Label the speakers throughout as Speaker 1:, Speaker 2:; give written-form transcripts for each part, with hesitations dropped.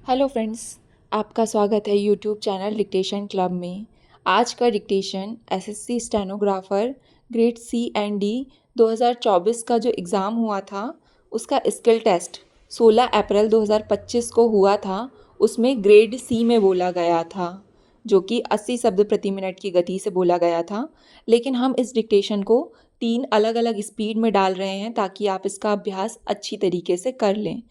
Speaker 1: Hello friends, आपका स्वागत है यूट्यूब चैनल डिक्टेशन क्लब में। आज का dictation SSC stenographer grade C and D 2024 का जो एग्ज़ाम हुआ था उसका स्किल टेस्ट 16 अप्रैल 2025 को हुआ था। उसमें ग्रेड सी में बोला गया था, जो कि 80 शब्द प्रति मिनट की गति से बोला गया था। लेकिन हम इस डिक्टेशन को 3 अलग अलग स्पीड में डाल रहे हैं ताकि आप इसका अभ्यास अच्छी तरीके से कर लें।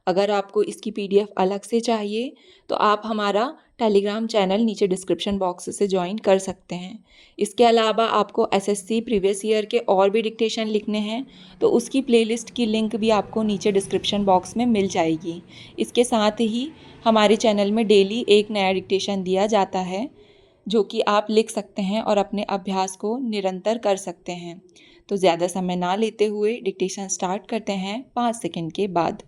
Speaker 1: अगर आपको इसकी पीडीएफ अलग से चाहिए तो आप हमारा टेलीग्राम चैनल नीचे डिस्क्रिप्शन बॉक्स से ज्वाइन कर सकते हैं। इसके अलावा आपको एसएससी प्रीवियस ईयर के और भी डिक्टेशन लिखने हैं तो उसकी प्लेलिस्ट की लिंक भी आपको नीचे डिस्क्रिप्शन बॉक्स में मिल जाएगी। इसके साथ ही हमारे चैनल में डेली एक नया डिक्टेशन दिया जाता है जो कि आप लिख सकते हैं और अपने अभ्यास को निरंतर कर सकते हैं। तो ज़्यादा समय ना लेते हुए डिक्टेशन स्टार्ट करते हैं 5 सेकंड के बाद।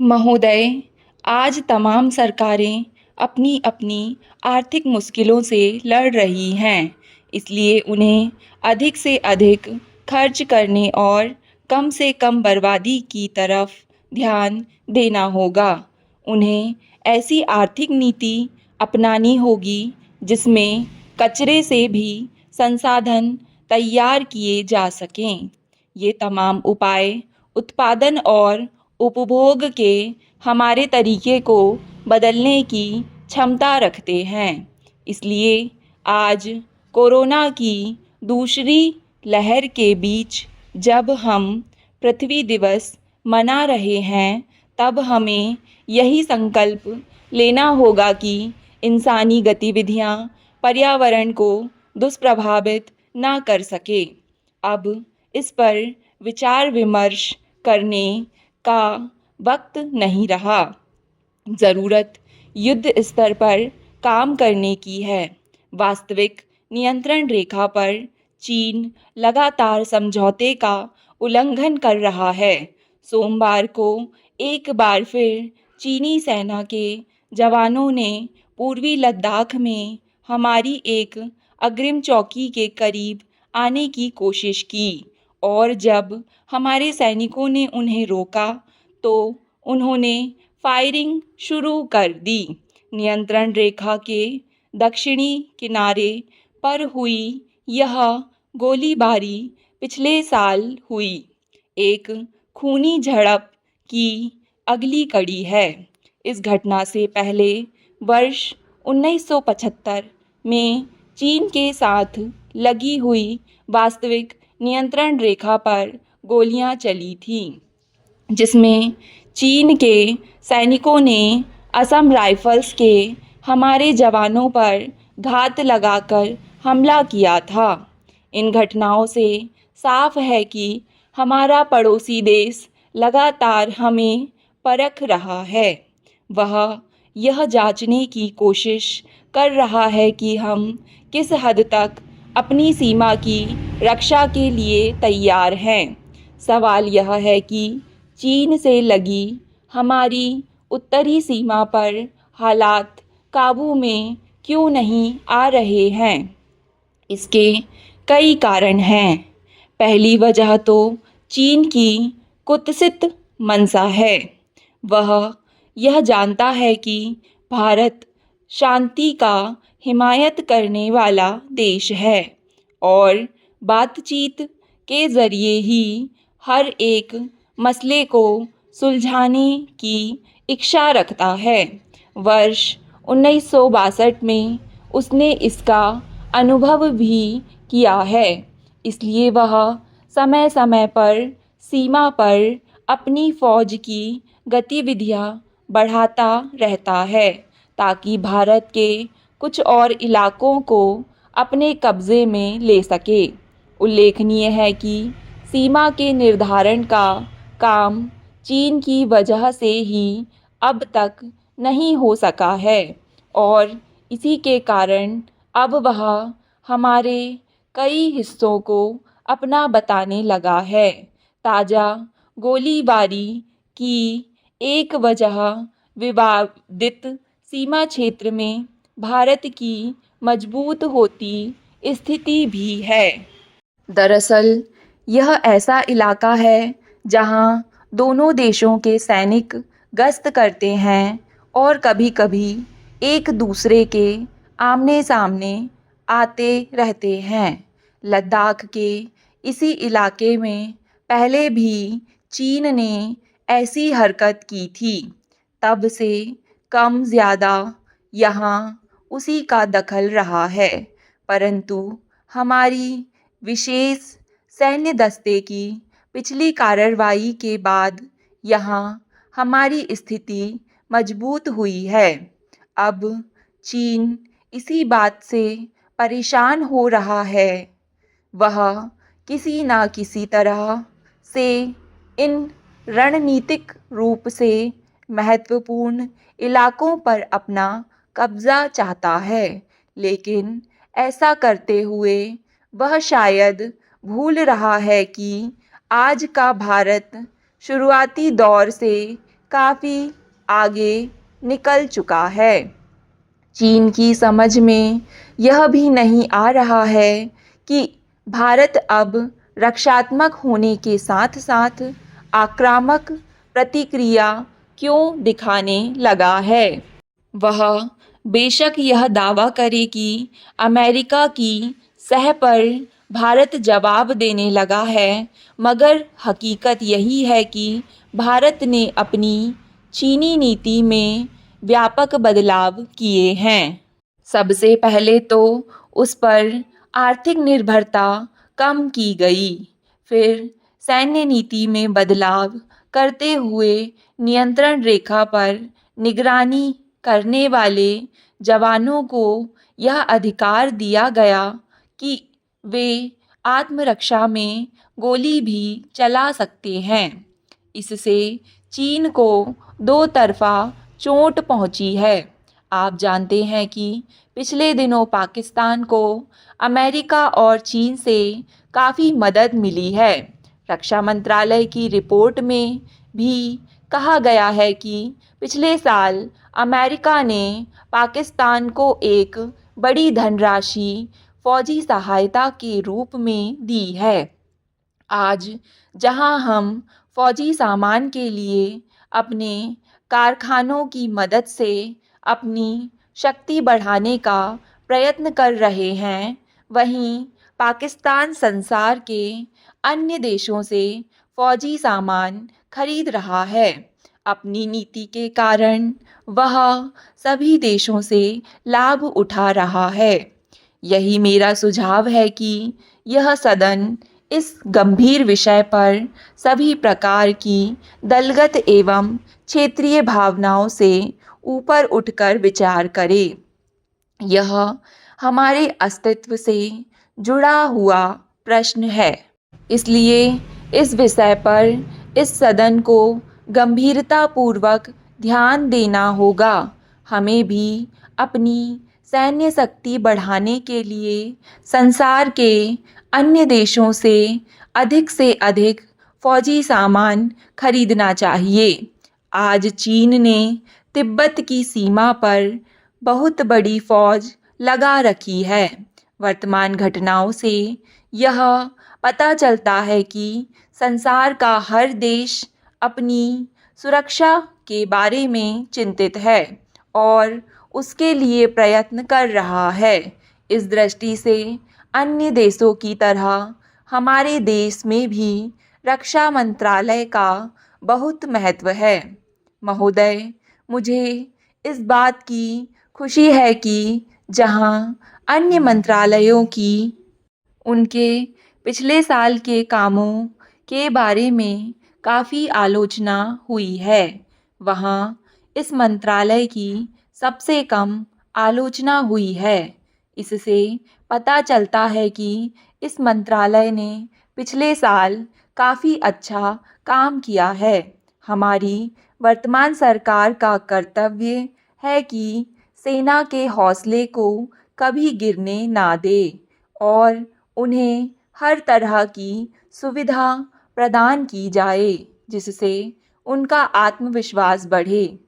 Speaker 1: महोदय, आज तमाम सरकारें अपनी अपनी आर्थिक मुश्किलों से लड़ रही हैं, इसलिए उन्हें अधिक से अधिक खर्च करने और कम से कम बर्बादी की तरफ ध्यान देना होगा। उन्हें ऐसी आर्थिक नीति अपनानी होगी जिसमें कचरे से भी संसाधन तैयार किए जा सकें। ये तमाम उपाय उत्पादन और उपभोग के हमारे तरीके को बदलने की क्षमता रखते हैं। इसलिए आज कोरोना की दूसरी लहर के बीच जब हम पृथ्वी दिवस मना रहे हैं, तब हमें यही संकल्प लेना होगा कि इंसानी गतिविधियां पर्यावरण को दुष्प्रभावित ना कर सके। अब इस पर विचार विमर्श करने का वक्त नहीं रहा। ज़रूरत युद्ध स्तर पर काम करने की है। वास्तविक नियंत्रण रेखा पर चीन लगातार समझौते का उल्लंघन कर रहा है। सोमवार को एक बार फिर चीनी सेना के जवानों ने पूर्वी लद्दाख में हमारी एक अग्रिम चौकी के करीब आने की कोशिश की और जब हमारे सैनिकों ने उन्हें रोका तो उन्होंने फायरिंग शुरू कर दी। नियंत्रण रेखा के दक्षिणी किनारे पर हुई यह गोलीबारी पिछले साल हुई एक खूनी झड़प की अगली कड़ी है। इस घटना से पहले वर्ष 1975 में चीन के साथ लगी हुई वास्तविक नियंत्रण रेखा पर गोलियां चली थीं, जिसमें चीन के सैनिकों ने असम राइफल्स के हमारे जवानों पर घात लगाकर हमला किया था। इन घटनाओं से साफ है कि हमारा पड़ोसी देश लगातार हमें परख रहा है। वह यह जांचने की कोशिश कर रहा है कि हम किस हद तक अपनी सीमा की रक्षा के लिए तैयार हैं। सवाल यह है कि चीन से लगी हमारी उत्तरी सीमा पर हालात काबू में क्यों नहीं आ रहे हैं। इसके कई कारण हैं। पहली वजह तो चीन की कुत्सित मंशा है। वह यह जानता है कि भारत शांति का हिमायत करने वाला देश है और बातचीत के ज़रिए ही हर एक मसले को सुलझाने की इच्छा रखता है। वर्ष 1962 में उसने इसका अनुभव भी किया है, इसलिए वह समय समय पर सीमा पर अपनी फौज की गतिविधियां बढ़ाता रहता है ताकि भारत के कुछ और इलाकों को अपने कब्ज़े में ले सके। उल्लेखनीय है कि सीमा के निर्धारण का काम चीन की वजह से ही अब तक नहीं हो सका है और इसी के कारण अब वह हमारे कई हिस्सों को अपना बताने लगा है। ताज़ा गोलीबारी की एक वजह विवादित सीमा क्षेत्र में भारत की मजबूत होती स्थिति भी है। दरअसल यह ऐसा इलाका है जहां दोनों देशों के सैनिक गश्त करते हैं और कभी-कभी एक दूसरे के आमने-सामने आते रहते हैं। लद्दाख के इसी इलाके में पहले भी चीन ने ऐसी हरकत की थी। तब से कम ज़्यादा यहाँ उसी का दखल रहा है, परंतु हमारी विशेष सैन्य दस्ते की पिछली कार्रवाई के बाद यहाँ हमारी स्थिति मजबूत हुई है। अब चीन इसी बात से परेशान हो रहा है। वह किसी न किसी तरह से इन रणनीतिक रूप से महत्वपूर्ण इलाकों पर अपना कब्जा चाहता है, लेकिन ऐसा करते हुए वह शायद भूल रहा है कि आज का भारत शुरुआती दौर से काफ़ी आगे निकल चुका है। चीन की समझ में यह भी नहीं आ रहा है कि भारत अब रक्षात्मक होने के साथ-साथ आक्रामक प्रतिक्रिया क्यों दिखाने लगा है। वह बेशक यह दावा करे कि अमेरिका की सह पर भारत जवाब देने लगा है, मगर हकीकत यही है कि भारत ने अपनी चीनी नीति में व्यापक बदलाव किए हैं। सबसे पहले तो उस पर आर्थिक निर्भरता कम की गई, फिर सैन्य नीति में बदलाव करते हुए नियंत्रण रेखा पर निगरानी करने वाले जवानों को यह अधिकार दिया गया कि वे आत्मरक्षा में गोली भी चला सकते हैं। इससे चीन को दो तरफा चोट पहुंची है। आप जानते हैं कि पिछले दिनों पाकिस्तान को अमेरिका और चीन से काफ़ी मदद मिली है। रक्षा मंत्रालय की रिपोर्ट में भी कहा गया है कि पिछले साल अमेरिका ने पाकिस्तान को एक बड़ी धनराशि फौजी सहायता के रूप में दी है। आज जहां हम फौजी सामान के लिए अपने कारखानों की मदद से अपनी शक्ति बढ़ाने का प्रयत्न कर रहे हैं, वहीं पाकिस्तान संसार के अन्य देशों से फौजी सामान खरीद रहा है। अपनी नीति के कारण वह सभी देशों से लाभ उठा रहा है। यही मेरा सुझाव है कि यह सदन इस गंभीर विषय पर सभी प्रकार की दलगत एवं क्षेत्रीय भावनाओं से ऊपर उठकर विचार करे। यह हमारे अस्तित्व से जुड़ा हुआ प्रश्न है, इसलिए इस विषय पर इस सदन को गंभीरतापूर्वक ध्यान देना होगा। हमें भी अपनी सैन्य शक्ति बढ़ाने के लिए संसार के अन्य देशों से अधिक फौजी सामान खरीदना चाहिए। आज चीन ने तिब्बत की सीमा पर बहुत बड़ी फौज लगा रखी है। वर्तमान घटनाओं से यह पता चलता है कि संसार का हर देश अपनी सुरक्षा के बारे में चिंतित है और उसके लिए प्रयत्न कर रहा है। इस दृष्टि से अन्य देशों की तरह हमारे देश में भी रक्षा मंत्रालय का बहुत महत्व है। महोदय, मुझे इस बात की खुशी है कि जहां अन्य मंत्रालयों की उनके पिछले साल के कामों के बारे में काफ़ी आलोचना हुई है, वहाँ इस मंत्रालय की सबसे कम आलोचना हुई है। इससे पता चलता है कि इस मंत्रालय ने पिछले साल काफ़ी अच्छा काम किया है। हमारी वर्तमान सरकार का कर्तव्य है कि सेना के हौसले को कभी गिरने ना दे और उन्हें हर तरह की सुविधा प्रदान की जाए, जिससे उनका आत्मविश्वास बढ़े।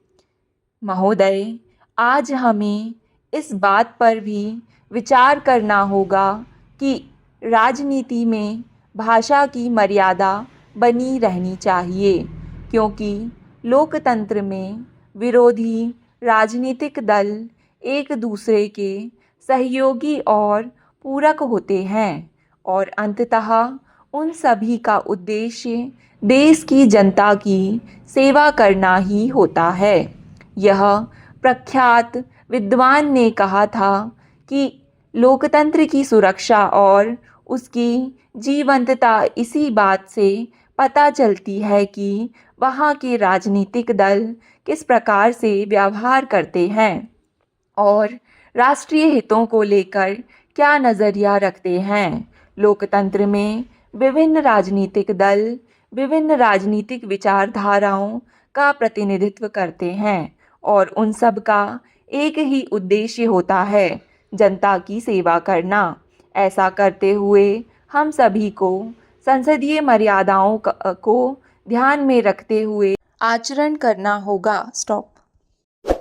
Speaker 1: महोदय, आज हमें इस बात पर भी विचार करना होगा कि राजनीति में भाषा की मर्यादा बनी रहनी चाहिए, क्योंकि लोकतंत्र में विरोधी राजनीतिक दल एक दूसरे के सहयोगी और पूरक होते हैं और अंततः उन सभी का उद्देश्य देश की जनता की सेवा करना ही होता है। यह प्रख्यात विद्वान ने कहा था कि लोकतंत्र की सुरक्षा और उसकी जीवंतता इसी बात से पता चलती है कि वहाँ के राजनीतिक दल किस प्रकार से व्यवहार करते हैं और राष्ट्रीय हितों को लेकर क्या नज़रिया रखते हैं। लोकतंत्र में विभिन्न राजनीतिक दल विभिन्न राजनीतिक विचारधाराओं का प्रतिनिधित्व करते हैं और उन सब का एक ही उद्देश्य होता है, जनता की सेवा करना। ऐसा करते हुए हम सभी को संसदीय मर्यादाओं को ध्यान में रखते हुए आचरण करना होगा। स्टॉप।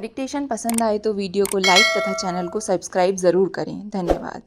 Speaker 1: डिक्टेशन पसंद आए तो वीडियो को लाइक तथा चैनल को सब्सक्राइब ज़रूर करें। धन्यवाद।